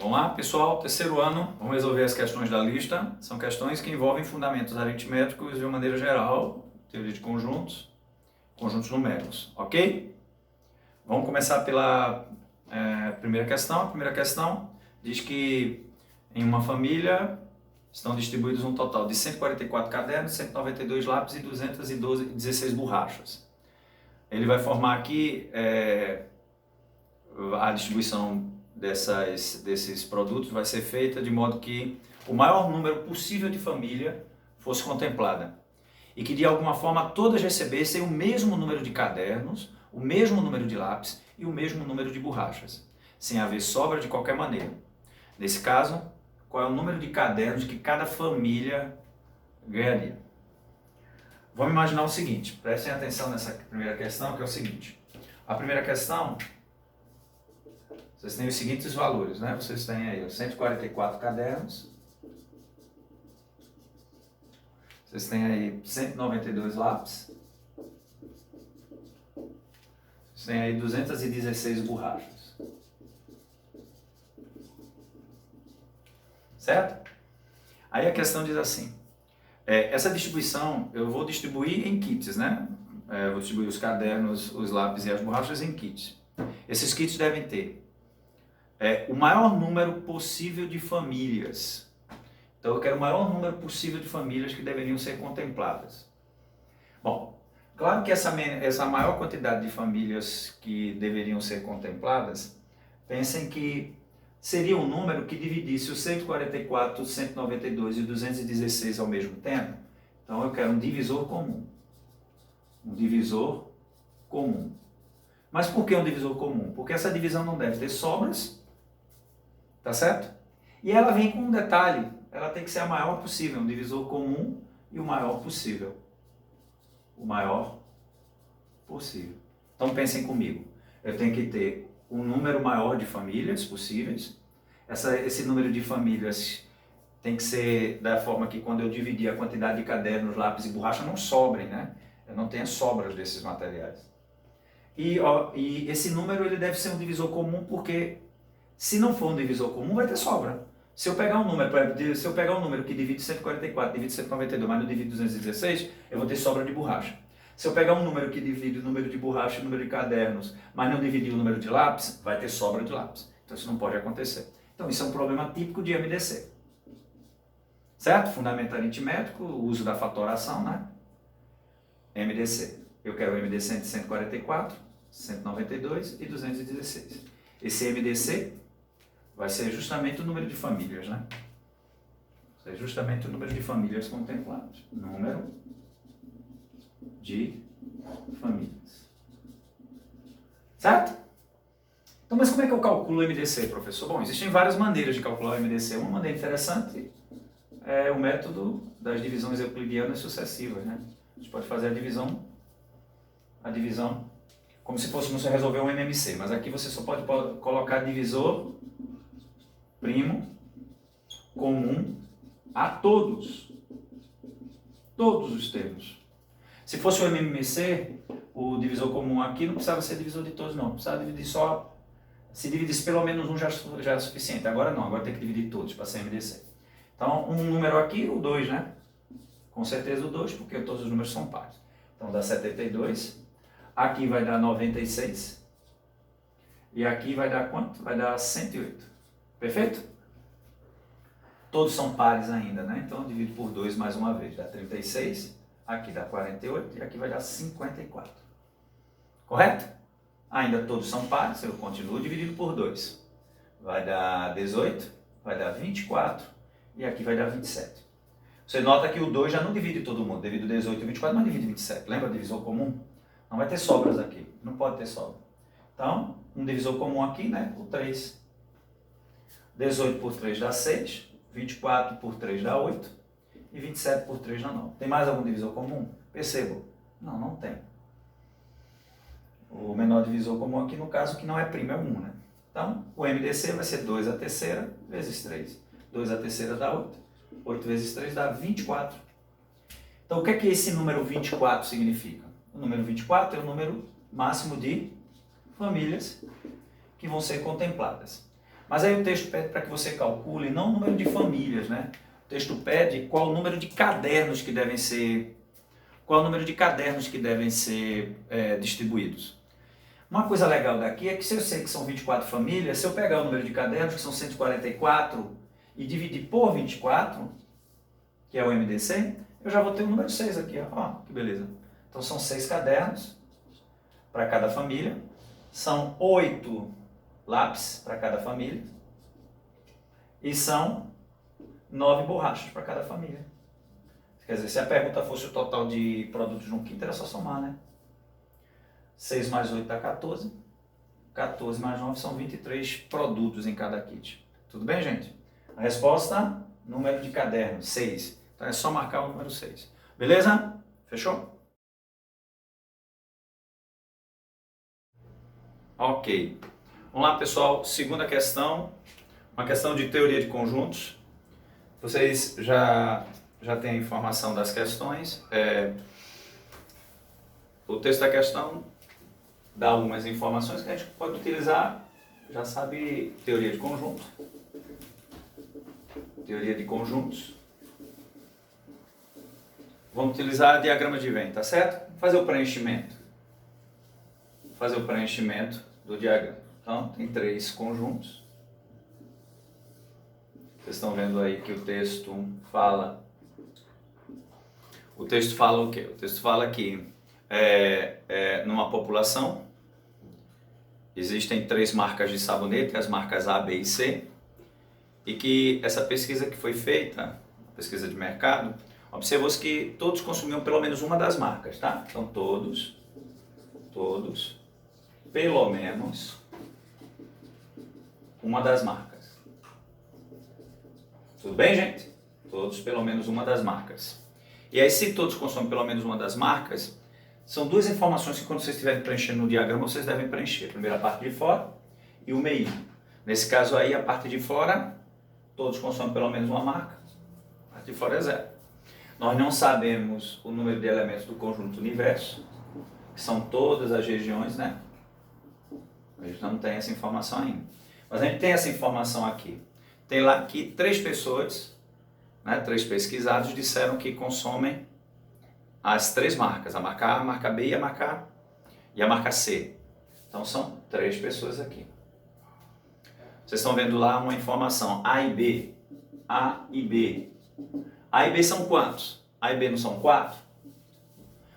Vamos lá, pessoal, terceiro ano, vamos resolver as questões da lista. São questões que envolvem fundamentos aritméticos de uma maneira geral, teoria de conjuntos, conjuntos numéricos, ok? Vamos começar pela primeira questão. A primeira questão diz que em uma família estão distribuídos um total de 144 cadernos, 192 lápis e 216 borrachas. Ele vai formar aqui a distribuição desses produtos vai ser feita de modo que o maior número possível de família fosse contemplada e que de alguma forma todas recebessem o mesmo número de cadernos, o mesmo número de lápis e o mesmo número de borrachas, sem haver sobra de qualquer maneira. Nesse caso, qual é o número de cadernos que cada família ganharia? Vamos imaginar o seguinte, prestem atenção nessa primeira questão, que é o seguinte. A primeira questão, vocês têm os seguintes valores, né? Vocês têm aí 144 cadernos, vocês têm aí 192 lápis, vocês têm aí 216 borrachas. Certo? Aí a questão diz assim, essa distribuição eu vou distribuir em kits, né? Vou distribuir os cadernos, os lápis e as borrachas em kits. Esses kits devem ter o maior número possível de famílias. Então eu quero o maior número possível de famílias que deveriam ser contempladas. Bom, claro que essa maior quantidade de famílias que deveriam ser contempladas, pensem que seria um número que dividisse os 144, 192 e 216 ao mesmo tempo. Então eu quero um divisor comum. Um divisor comum. Mas por que um divisor comum? Porque essa divisão não deve ter sobras, tá certo? E ela vem com um detalhe, ela tem que ser a maior possível, um divisor comum e o maior possível. O maior possível. Então pensem comigo, eu tenho que ter um número maior de famílias possíveis. Esse número de famílias tem que ser da forma que quando eu dividir a quantidade de cadernos, lápis e borracha não sobrem, né? Eu não tenha sobras desses materiais. E esse número ele deve ser um divisor comum porque se não for um divisor comum vai ter sobra. Se eu pegar um número, que divide 144, divide 192, mas não divide 216, eu vou ter sobra de borracha. Se eu pegar um número que divide o número de borracha e o número de cadernos, mas não dividir o número de lápis, vai ter sobra de lápis. Então isso não pode acontecer. Então isso é um problema típico de MDC. Certo? Fundamento aritmético, o uso da fatoração, né? MDC. Eu quero o MDC de 144, 192 e 216. Esse MDC vai ser justamente o número de famílias, né? Vai ser justamente o número de famílias contempladas. Número de famílias. Certo? Então, mas como é que eu calculo o MDC, professor? Bom, existem várias maneiras de calcular o MDC. Uma maneira interessante é o método das divisões euclidianas sucessivas, né? A gente pode fazer a divisão como se fôssemos resolver um MMC, mas aqui você só pode colocar divisor primo comum a todos os termos. Se fosse o MMC, o divisor comum aqui não precisava ser divisor de todos não, precisava dividir só, se dividisse pelo menos um já é suficiente, agora não, agora tem que dividir todos para ser MDC. Então um número aqui, o 2, né? Com certeza o 2, porque todos os números são pares. Então dá 72, aqui vai dar 96, e aqui vai dar quanto? Vai dar 108. Perfeito? Todos são pares ainda, né? Então eu divido por 2 mais uma vez, dá 36, aqui dá 48 e aqui vai dar 54. Correto? Ainda todos são pares, eu continuo dividido por 2. Vai dar 18, vai dar 24 e aqui vai dar 27. Você nota que o 2 já não divide todo mundo, devido 18 e 24, mas divide 27. Lembra o divisor comum? Não vai ter sobras aqui, não pode ter sobra. Então, um divisor comum aqui, né? O 3. 18 por 3 dá 6, 24 por 3 dá 8 e 27 por 3 dá 9. Tem mais algum divisor comum? Percebam? Não, não tem. O menor divisor comum aqui, no caso, que não é primo, é 1, né? Então, o MDC vai ser 2 a terceira vezes 3. 2 a terceira dá 8. 8 vezes 3 dá 24. Então, o que é que esse número 24 significa? O número 24 é o número máximo de famílias que vão ser contempladas. Mas aí o texto pede para que você calcule não o número de famílias, né? O texto pede qual o número de cadernos que devem ser, distribuídos. Uma coisa legal daqui é que se eu sei que são 24 famílias, se eu pegar o número de cadernos, que são 144, e dividir por 24, que é o MDC, eu já vou ter o número 6 aqui, ó, que beleza. Então são 6 cadernos para cada família, são 8 lápis para cada família e são 9 borrachas para cada família. Quer dizer, se a pergunta fosse o total de produtos no kit, era só somar, né? 6 mais 8 dá 14, 14 mais 9 são 23 produtos em cada kit. Tudo bem, gente? A resposta, número de caderno, 6. Então é só marcar o número 6. Beleza? Fechou? Ok. Vamos lá, pessoal. Segunda questão, uma questão de teoria de conjuntos. Vocês já têm a informação das questões. O texto da questão dá algumas informações que a gente pode utilizar. Já sabe teoria de conjuntos. Teoria de conjuntos. Vamos utilizar diagrama de Venn, tá certo? Vamos fazer o preenchimento. Fazer o preenchimento do diagrama. Então, tem 3 conjuntos. Vocês estão vendo aí que o texto fala. O texto fala o quê? O texto fala que numa população existem 3 marcas de sabonete, as marcas A, B e C, e que essa pesquisa que foi feita, pesquisa de mercado, observou-se que todos consumiam pelo menos uma das marcas, tá? Então todos, pelo menos uma das marcas. Tudo bem, gente? Todos pelo menos uma das marcas. E aí, se todos consomem pelo menos uma das marcas, são 2 informações que quando vocês estiverem preenchendo no diagrama, vocês devem preencher. Primeiro a parte de fora e o meio. Nesse caso aí, a parte de fora, todos consomem pelo menos uma marca. A parte de fora é 0. Nós não sabemos o número de elementos do conjunto universo, que são todas as regiões, né? A gente não tem essa informação ainda. Mas a gente tem essa informação aqui. Tem lá que 3 pessoas, né, 3 pesquisados, disseram que consomem as 3 marcas, a marca A, a marca B e a marca C. Então são 3 pessoas aqui. Vocês estão vendo lá uma informação, A e B. A e B. A e B são quantos? A e B não são 4?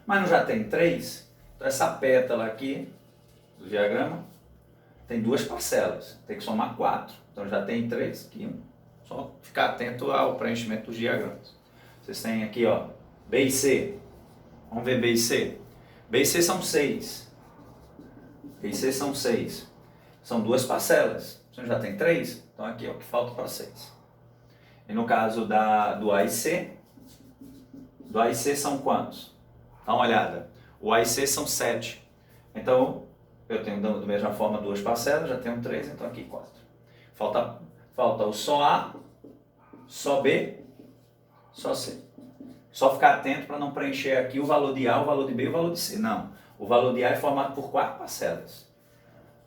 Mas não já tem 3? Então essa pétala aqui do diagrama tem 2 parcelas, tem que somar 4. Então já tem 3 aqui. Só ficar atento ao preenchimento dos diagramas. Vocês têm aqui, ó, B e C. Vamos ver B e C. B e C são 6. B e C são 6. São 2 parcelas. Você já tem 3? Então aqui é o que falta para 6. E no caso do A e C são quantos? Dá uma olhada. O A e C são 7. Então, eu tenho da mesma forma 2 parcelas, já tenho 3, então aqui 4. Falta o só A, só B, só C. Só ficar atento para não preencher aqui o valor de A, o valor de B e o valor de C. Não. O valor de A é formado por 4 parcelas.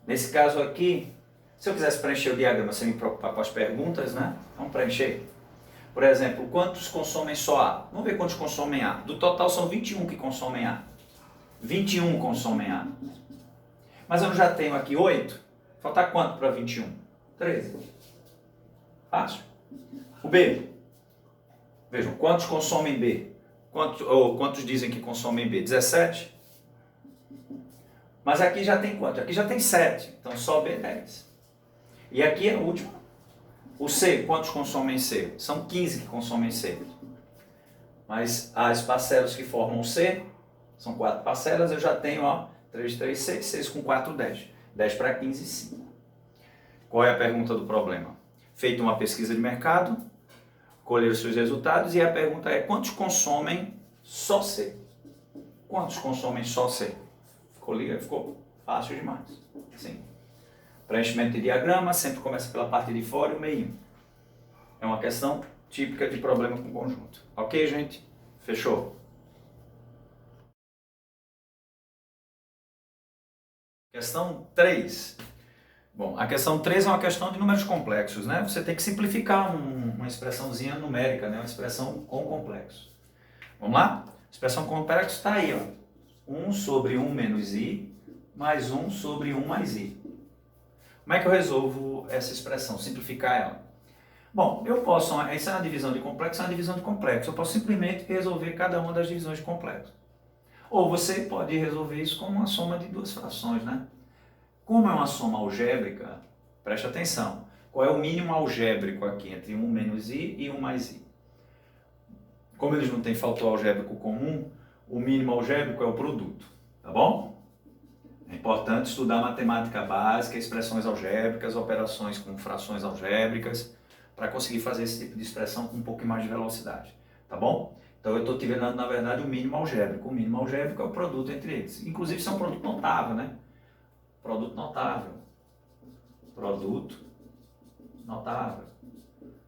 Nesse caso aqui, se eu quisesse preencher o diagrama sem me preocupar com as perguntas, né? Vamos preencher. Por exemplo, quantos consomem só A? Vamos ver quantos consomem A. Do total são 21 que consomem A. 21 consomem A. Mas eu já tenho aqui 8. Falta quanto para 21? 13. Fácil. O B. Vejam, quantos consomem B? Quantos dizem que consomem B? 17. Mas aqui já tem quanto? Aqui já tem 7. Então só B 10. E aqui é o último. O C, quantos consomem C? São 15 que consomem C. Mas as parcelas que formam o C, são 4 parcelas, eu já tenho, ó, 3, 3, 6, 6 com 4, 10. 10 para 15, 5. Qual é a pergunta do problema? Feita uma pesquisa de mercado, colher os seus resultados e a pergunta é: quantos consomem só C? Quantos consomem só C? Ficou fácil demais. Sim. Preenchimento de diagrama sempre começa pela parte de fora e o meio. É uma questão típica de problema com conjunto. Ok, gente? Fechou? Questão 3. Bom, a questão 3 é uma questão de números complexos, né? Você tem que simplificar uma expressãozinha numérica, né? Uma expressão com complexo. Vamos lá? Expressão com complexo está aí, ó. 1 sobre 1 menos i, mais 1 sobre 1 mais i. Como é que eu resolvo essa expressão, simplificar ela? Bom, eu posso, essa é uma divisão de complexo, é uma divisão de complexo. Eu posso simplesmente resolver cada uma das divisões de complexo. Ou você pode resolver isso como uma soma de duas frações, né? Como é uma soma algébrica, preste atenção. Qual é o mínimo algébrico aqui entre 1 menos i e 1 mais i? Como eles não têm fator algébrico comum, o mínimo algébrico é o produto, tá bom? É importante estudar matemática básica, expressões algébricas, operações com frações algébricas, para conseguir fazer esse tipo de expressão com um pouco mais de velocidade, tá bom? Então eu estou te dando, na verdade, o mínimo algébrico. O mínimo algébrico é o produto entre eles. Inclusive, isso é um produto notável, né? Produto notável. Produto notável.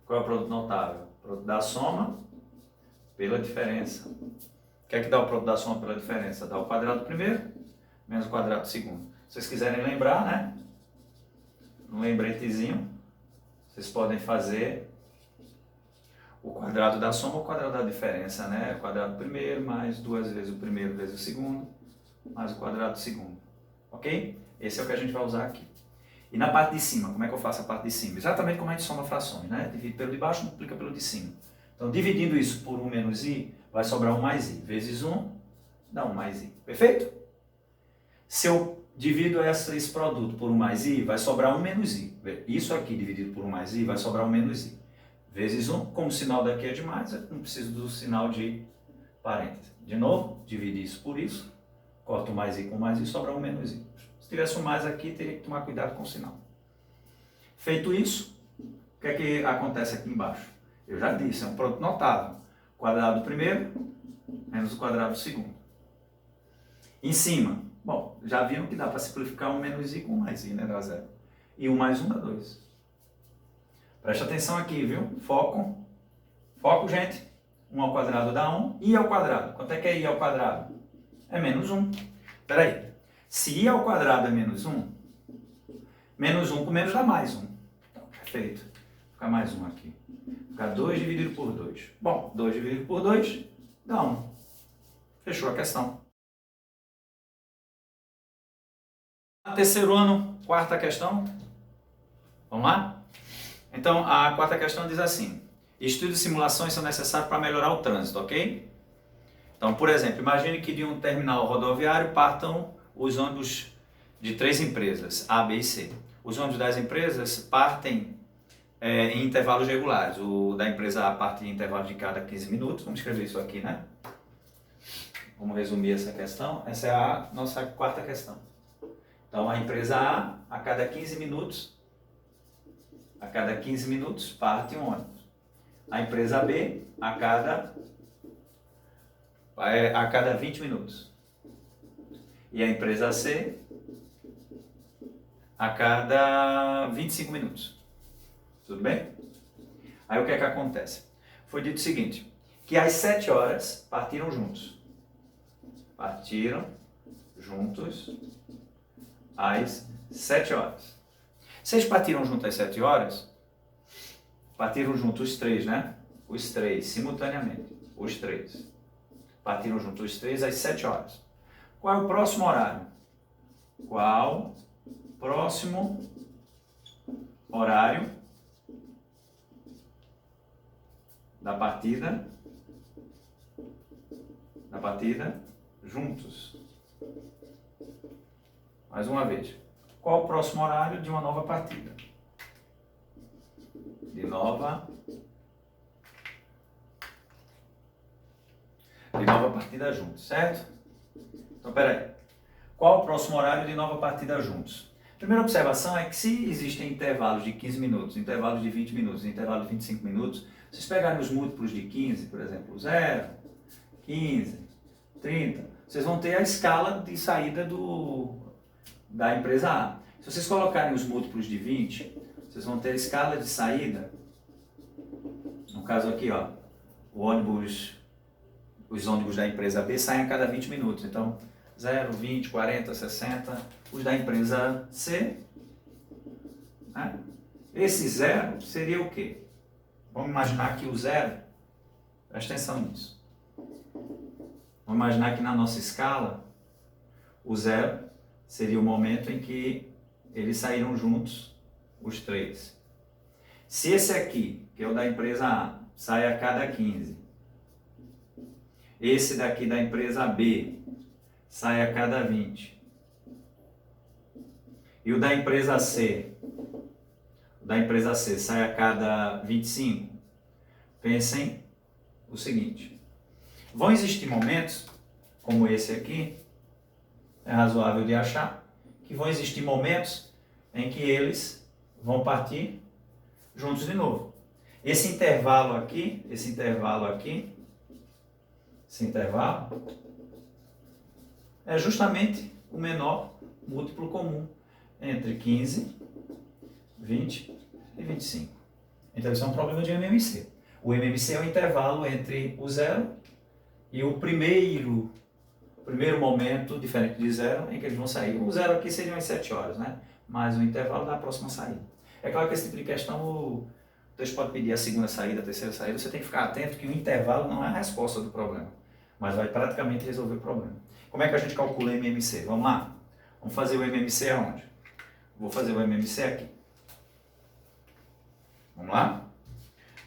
Qual é o produto notável? Produto da soma pela diferença. O que é que dá o produto da soma pela diferença? Dá o quadrado do primeiro menos o quadrado do segundo. Se vocês quiserem lembrar, né? Um lembretezinho, vocês podem fazer o quadrado da soma ou o quadrado da diferença, né? O quadrado do primeiro mais 2 vezes o primeiro vezes o segundo, mais o quadrado do segundo. Ok? Esse é o que a gente vai usar aqui. E na parte de cima, como é que eu faço a parte de cima? Exatamente como a gente soma frações, né? Divide pelo de baixo, multiplica pelo de cima. Então, dividindo isso por 1 menos i, vai sobrar 1 mais i. Vezes 1, dá 1 mais i. Perfeito? Se eu divido esse produto por 1 mais i, vai sobrar 1 menos i. Isso aqui dividido por 1 mais i, vai sobrar 1 menos i. Vezes 1, como o sinal daqui é de mais, eu não preciso do sinal de parêntese. De novo, divide isso por isso, corto o mais i com mais i, sobra 1 menos i. Se tivesse um mais aqui, teria que tomar cuidado com o sinal. Feito isso, o que é que acontece aqui embaixo? Eu já disse, é um produto notável. Quadrado do primeiro menos o quadrado do segundo. Em cima, bom, já viram que dá para simplificar 1 menos i com mais i, né? Dá 0. E 1 mais 1 dá 2. Preste atenção aqui, viu? Foco. Foco, gente. 1 ao quadrado dá 1. I ao quadrado. Quanto é que é i ao quadrado? É menos 1. Espera aí. Se i ao quadrado é menos 1, menos 1 com menos dá mais 1. Então, perfeito. Fica mais 1 aqui. Fica 2 dividido por 2. Bom, 2 dividido por 2 dá 1. Fechou a questão. Terceiro ano, quarta questão. Vamos lá? Então, a quarta questão diz assim: estudos e simulações são necessários para melhorar o trânsito, ok? Então, por exemplo, imagine que de um terminal rodoviário partam os ônibus de 3 empresas, A, B e C. Os ônibus das empresas partem em intervalos regulares. O da empresa A parte em intervalos de cada 15 minutos. Vamos escrever isso aqui, né? Vamos resumir essa questão. Essa é a nossa quarta questão. Então, a empresa A cada 15 minutos, parte um ônibus. A empresa B, a cada 20 minutos. E a empresa C, a cada 25 minutos. Tudo bem? Aí o que é que acontece? Foi dito o seguinte, que às 7 horas partiram juntos. Partiram juntos às 7 horas. Vocês partiram juntos às 7 horas? Partiram juntos os 3, né? Os 3, simultaneamente. Os 3. Partiram juntos os 3 às 7 horas. Qual é o próximo horário? Qual próximo horário da partida juntos? Mais uma vez. Qual o próximo horário de uma nova partida? De nova partida juntos, certo? Então, peraí. Qual o próximo horário de nova partida juntos? Primeira observação é que se existem intervalos de 15 minutos, intervalos de 20 minutos, intervalos de 25 minutos, se vocês pegarem os múltiplos de 15, por exemplo, 0, 15, 30, vocês vão ter a escala de saída da empresa A. Se vocês colocarem os múltiplos de 20, vocês vão ter a escala de saída, no caso aqui, ó, os ônibus da empresa B saem a cada 20 minutos, então 0, 20, 40, 60, os da empresa C né? Esse zero seria o quê? Vamos imaginar que o zero, presta atenção nisso. Vamos imaginar que na nossa escala, o zero seria o momento em que eles saíram juntos, os três. Se esse aqui, que é o da empresa A, sai a cada 15, esse daqui da empresa B sai a cada 20, e o da empresa C sai a cada 25, pensem o seguinte: vão existir momentos, como esse aqui, é razoável de achar, que vão existir momentos em que eles vão partir juntos de novo. Esse intervalo é justamente o menor múltiplo comum entre 15, 20 e 25. Então isso é um problema de MMC. O MMC é o intervalo entre o zero e o primeiro momento, diferente de zero, em que eles vão sair. O zero aqui seriam as 7 horas, né? Mais o intervalo da próxima saída. É claro que esse tipo de questão, o texto pode pedir a segunda saída, a terceira saída, você tem que ficar atento que o intervalo não é a resposta do problema, mas vai praticamente resolver o problema. Como é que a gente calcula o MMC? Vamos lá? Vamos fazer o MMC aonde? Vou fazer o MMC aqui. Vamos lá?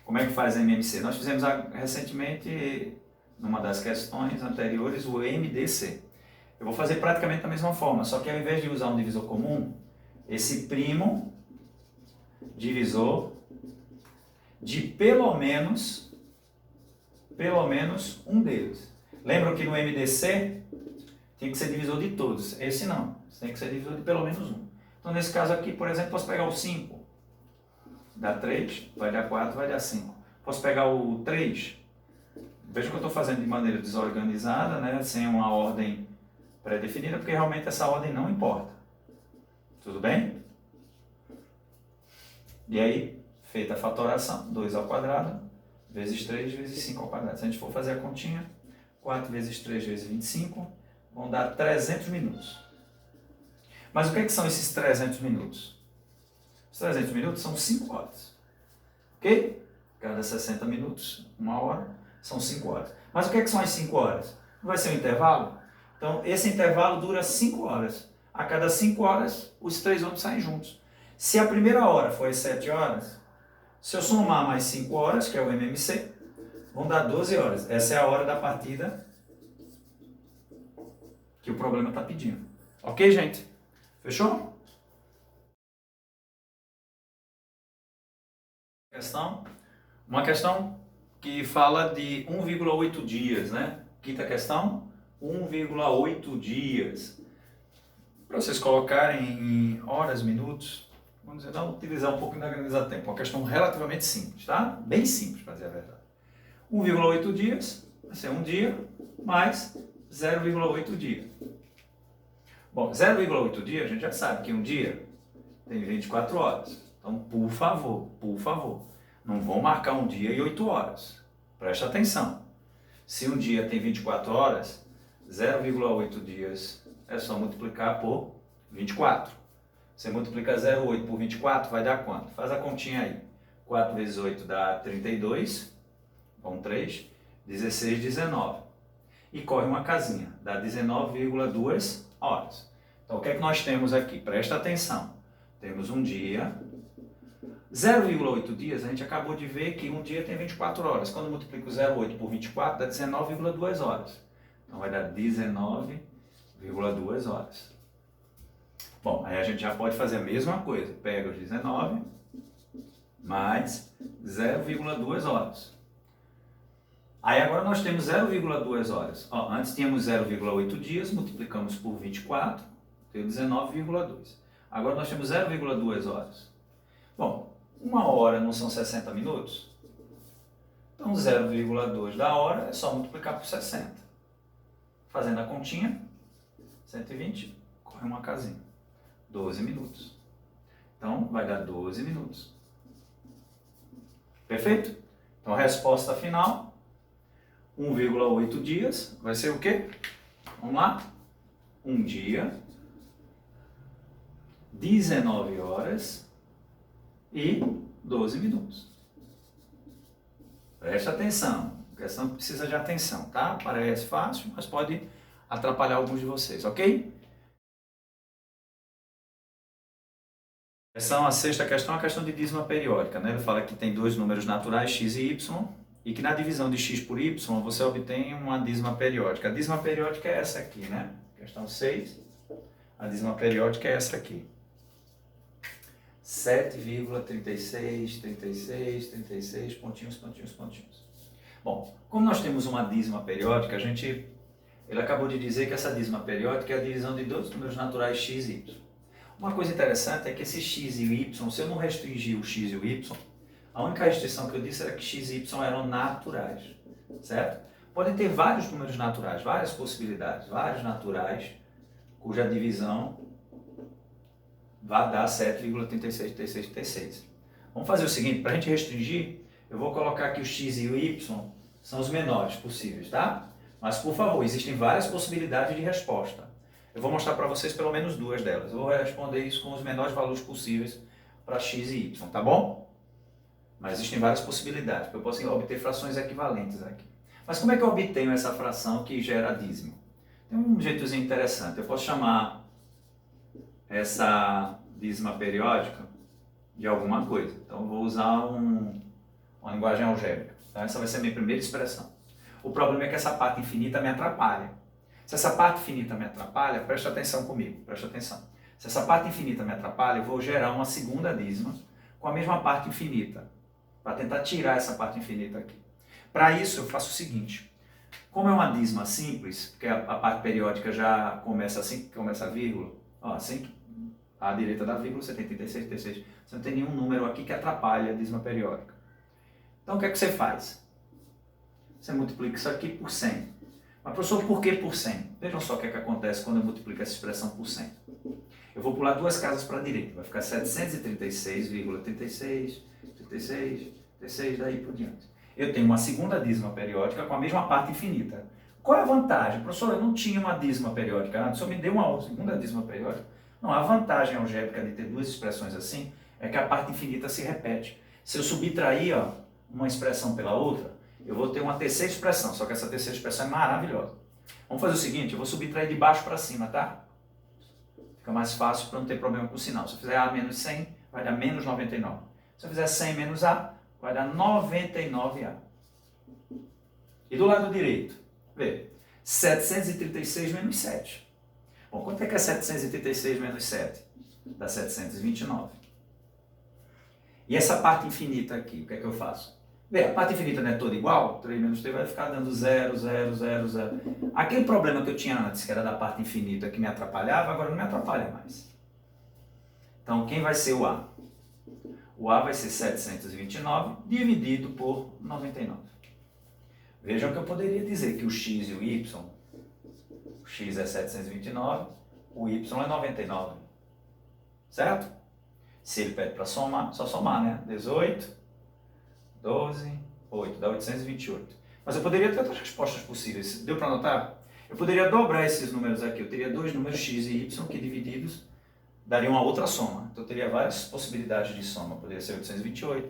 Como é que faz a MMC? Nós fizemos recentemente, numa das questões anteriores, o MDC. Eu vou fazer praticamente da mesma forma, só que ao invés de usar um divisor comum, esse primo divisor de pelo menos um deles. Lembram que no MDC tem que ser divisor de todos. Esse não, tem que ser divisor de pelo menos um. Então nesse caso aqui, por exemplo, posso pegar o 5, dá 3, vai dar 4, vai dar 5. Posso pegar o 3, veja que eu estou fazendo de maneira desorganizada, né, sem uma ordem pré-definida, porque realmente essa ordem não importa. Tudo bem? E aí, feita a fatoração, 2 ao quadrado, vezes 3, vezes 5 ao quadrado. Se a gente for fazer a continha, 4 vezes 3 vezes 25, vão dar 300 minutos. Mas o que é que são esses 300 minutos? Os 300 minutos são 5 horas. Ok? Cada 60 minutos, 1 hora, são 5 horas. Mas o que é que são as 5 horas? Não vai ser um intervalo? Então, esse intervalo dura 5 horas. A cada 5 horas, os 3 ônibus saem juntos. Se a primeira hora foi às 7 horas, se eu somar mais 5 horas, que é o MMC, vão dar 12 horas. Essa é a hora da partida que o problema está pedindo. Ok, gente? Fechou? Uma questão que fala de 1,8 dias, né? Quinta questão, 1,8 dias. Para vocês colocarem em horas, minutos, vamos dizer, não utilizar um pouquinho da grandeza tempo. Uma questão relativamente simples, tá? Bem simples, para dizer a verdade. 1,8 dias vai ser um dia mais 0,8 dia. Bom, 0,8 dia a gente já sabe que um dia tem 24 horas. Então, por favor, não vão marcar um dia e 8 horas. Presta atenção. Se um dia tem 24 horas, 0,8 dias é só multiplicar por 24. Você multiplica 0,8 por 24, vai dar quanto? Faz a continha aí. 4 vezes 8 dá 32, vão 3, 16, 19. E corre uma casinha, dá 19,2 horas. Então o que é que nós temos aqui? Presta atenção. Temos um dia, 0,8 dias, a gente acabou de ver que um dia tem 24 horas. Quando eu multiplico 0,8 por 24, dá 19,2 horas. Então vai dar 19,2 horas. Bom, aí a gente já pode fazer a mesma coisa. Pega os 19 mais 0,2 horas. Aí agora nós temos 0,2 horas. Ó, antes tínhamos 0,8 dias, multiplicamos por 24, deu 19,2. Agora nós temos 0,2 horas. Bom, uma hora não são 60 minutos? Então 0,2 da hora é só multiplicar por 60. Fazendo a continha, 120, corre uma casinha. 12 minutos. Então vai dar 12 minutos. Perfeito? Então a resposta final, 1,8 dias, vai ser o quê? Vamos lá? Um dia, 19 horas e 12 minutos. Preste atenção, a questão precisa de atenção, tá? Parece fácil, mas pode atrapalhar alguns de vocês, ok? A sexta questão é a questão de dízima periódica, né? Ele fala que tem dois números naturais, x e y, e que na divisão de x por y você obtém uma dízima periódica. A dízima periódica é essa aqui, né? Questão 6, a dízima periódica é essa aqui. 7,36, pontinhos. Bom, como nós temos uma dízima periódica, ele acabou de dizer que essa dízima periódica é a divisão de dois números naturais x e y. Uma coisa interessante é que esse x e o y, se eu não restringir o x e o y, a única restrição que eu disse era que x e y eram naturais, certo? Podem ter vários números naturais, várias possibilidades, vários naturais, cuja divisão vai dar 7,36. Vamos fazer o seguinte, para a gente restringir, eu vou colocar aqui o x e o y são os menores possíveis, tá? Mas, por favor, existem várias possibilidades de resposta. Eu vou mostrar para vocês pelo menos duas delas. Eu vou responder isso com os menores valores possíveis para x e y, tá bom? Mas existem várias possibilidades, porque eu posso obter frações equivalentes aqui. Mas como é que eu obtenho essa fração que gera dízimo? Tem um jeitozinho interessante. Eu posso chamar essa dízima periódica de alguma coisa. Então eu vou usar uma linguagem algébrica. Então essa vai ser a minha primeira expressão. O problema é que essa parte infinita me atrapalha. Se essa parte infinita me atrapalha, preste atenção comigo, preste atenção. Se essa parte infinita me atrapalha, eu vou gerar uma segunda dízima com a mesma parte infinita, para tentar tirar essa parte infinita aqui. Para isso eu faço o seguinte, como é uma dízima simples, porque a parte periódica já começa assim que começa a vírgula, ó, assim que à direita da vírgula você tem 36, você não tem nenhum número aqui que atrapalhe a dízima periódica. Então o que é que você faz? Você multiplica isso aqui por 100. Mas, professor, por que por 100? Vejam só o que é que acontece quando eu multiplico essa expressão por 100. Eu vou pular duas casas para a direita. Vai ficar 736,36, daí por diante. Eu tenho uma segunda dízima periódica com a mesma parte infinita. Qual é a vantagem? Professor, eu não tinha uma dízima periódica antes, só me deu uma segunda dízima periódica. Não, a vantagem algébrica de ter duas expressões assim é que a parte infinita se repete. Se eu subtrair uma expressão pela outra, eu vou ter uma terceira expressão, só que essa terceira expressão é maravilhosa. Vamos fazer o seguinte, eu vou subtrair de baixo para cima, tá? Fica mais fácil para não ter problema com o sinal. Se eu fizer A menos 100, vai dar menos 99. Se eu fizer 100 menos A, vai dar 99A. E do lado direito, vê, 736 menos 7. Bom, quanto é que é 736 menos 7? Dá 729. E essa parte infinita aqui, o que é que eu faço? Vê, a parte infinita não é toda igual? 3 menos 3 vai ficar dando 0. Aquele problema que eu tinha antes, que era da parte infinita que me atrapalhava, agora não me atrapalha mais. Então, quem vai ser o A? O A vai ser 729 dividido por 99. Vejam que eu poderia dizer que o x e o y, o x é 729, o y é 99. Certo? Se ele pede para somar, só somar, né? 18, 12, 8, dá 828. Mas eu poderia ter outras respostas possíveis. Deu para notar? Eu poderia dobrar esses números aqui. Eu teria dois números x e y que divididos dariam uma outra soma. Então eu teria várias possibilidades de soma. Poderia ser 828.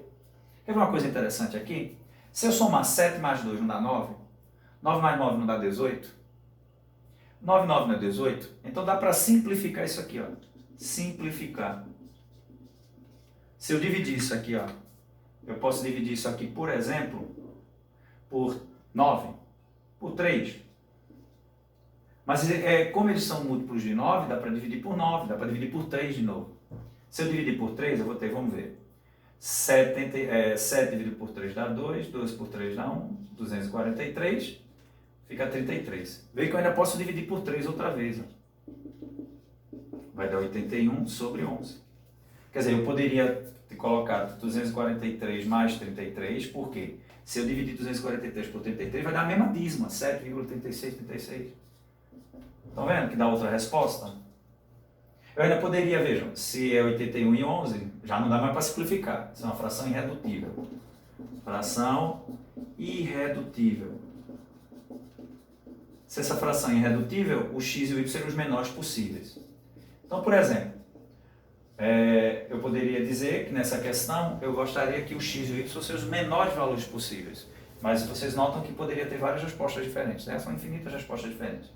Quer ver uma coisa interessante aqui? Se eu somar 7 mais 2 não dá 9. 9 mais 9 não dá 18. 9 não é 18. Então dá para simplificar isso aqui, ó. Simplificar. Se eu dividir isso aqui, ó, eu posso dividir isso aqui, por exemplo, por 9, por 3. Mas como eles são múltiplos de 9, dá para dividir por 9, dá para dividir por 3 de novo. Se eu dividir por 3, eu vou ter, vamos ver, 7 dividido por 3 dá 2, 2 por 3 dá 1, 243, fica 33. Veja que eu ainda posso dividir por 3 outra vez. Ó. Vai dar 81 sobre 11. Quer dizer, eu poderia ter colocado 243 mais 33, por quê? Se eu dividir 243 por 33, vai dar a mesma dízima, 7,36. Estão vendo que dá outra resposta? Eu ainda poderia, vejam, se é 81 e 11, já não dá mais para simplificar. Isso é uma fração irredutível. Fração irredutível. Se essa fração é irredutível, o x e o y seriam os menores possíveis. Então, por exemplo, eu poderia dizer que nessa questão eu gostaria que o x e o y fossem os menores valores possíveis. Mas vocês notam que poderia ter várias respostas diferentes, né? São infinitas respostas diferentes,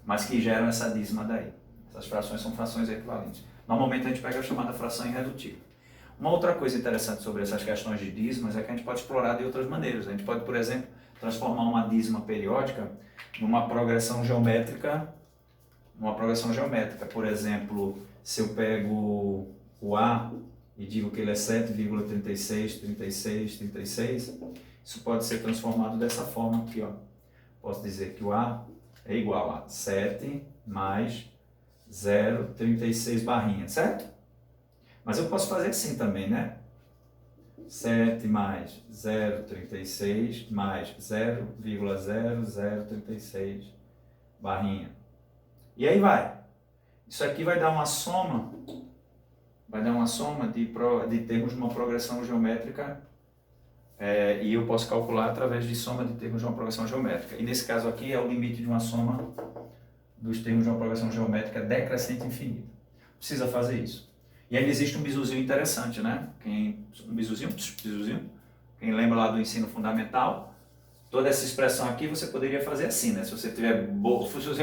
mas que geram essa dízima daí. Essas frações são frações equivalentes. Normalmente a gente pega a chamada fração irredutível. Uma outra coisa interessante sobre essas questões de dízimas é que a gente pode explorar de outras maneiras. A gente pode, por exemplo, transformar uma dízima periódica numa progressão geométrica. Por exemplo, se eu pego o A e digo que ele é 7,36, 36, 36, isso pode ser transformado dessa forma aqui, ó. Posso dizer que o A é igual a 7 mais 0,36 barrinha, certo? Mas eu posso fazer assim também, né? 7 mais 0,36 mais 0,0036 barrinha. E aí vai. Isso aqui vai dar uma soma, de termos de uma progressão geométrica, e eu posso calcular através de soma de termos de uma progressão geométrica. E nesse caso aqui é o limite de uma soma dos termos de uma progressão geométrica decrescente infinita. Precisa fazer isso. E ainda existe um bisuzinho interessante, né? Quem lembra lá do ensino fundamental, toda essa expressão aqui você poderia fazer assim, né? Se você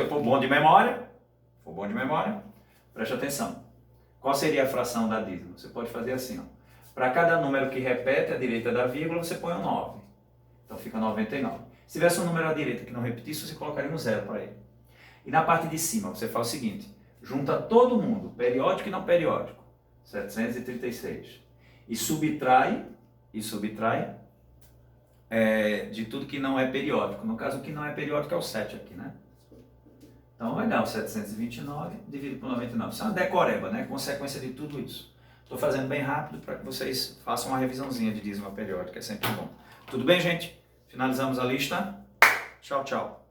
for bom de memória, preste atenção. Qual seria a fração da dízima? Você pode fazer assim, ó. Para cada número que repete à direita da vírgula, você põe um 9. Então fica 99. Se tivesse um número à direita que não repetisse, você colocaria um 0 para ele. E na parte de cima, você faz o seguinte: junta todo mundo, periódico e não periódico, 736, e subtrai de tudo que não é periódico. No caso, o que não é periódico é o 7 aqui, né? Então vai dar o 729 dividido por 99. Isso é uma decoreba, né? Consequência de tudo isso. Estou fazendo bem rápido para que vocês façam uma revisãozinha de dízima periódica, é sempre bom. Tudo bem, gente? Finalizamos a lista. Tchau, tchau.